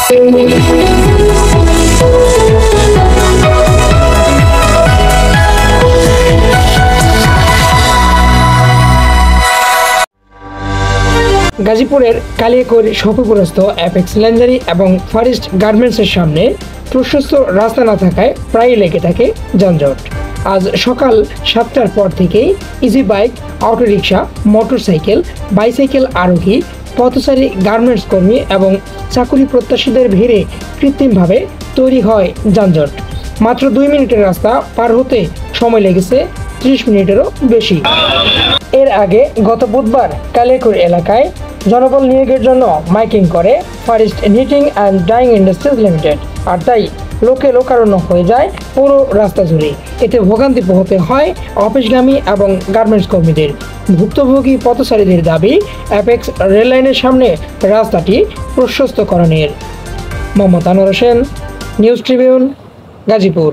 গাজীপুরের কালিয়াকৈর সফরগ্রস্ত অ্যাপেক্স লেঞ্জারি এবং ফারিস্ট গার্মেন্টসের সামনে প্রশস্ত রাস্তা না থাকায় প্রায়ই লেগে থাকে যানজট। আজ সকাল 7টার পর থেকেই easy bike, autorickshaw, motorcycle, bicycle আরোহী, পথচারী, গার্মেন্টস কর্মী এবং চাকুরি প্রত্যাশীদের ভিড়ে কৃত্রিমভাবে তৈরি হয় যানজট। মাত্র 2 মিনিটের রাস্তা পার হতে সময় লেগেছে 30 মিনিটেরও বেশি। এর আগে গত বুধবার কালিয়াকৈর এলাকায় জনবল নিয়োগের জন্য মাইকিং করে Farist knitting and dyeing industries limited, আর তাই লোকে লোকারণ্য হয়ে যায় পুরো রাস্তা জুড়ে। এতে ভোগান্তি পোহাতে হয় অফিসগামী এবং গার্মেন্টস কর্মীদের। ভুক্তভোগী পথচারীদের দাবি অ্যাপেক্স রেললাইনের সামনে রাস্তাটি প্রশস্তকরণের। Mohammad Anwar Hossain, News Tribune, Gazipur.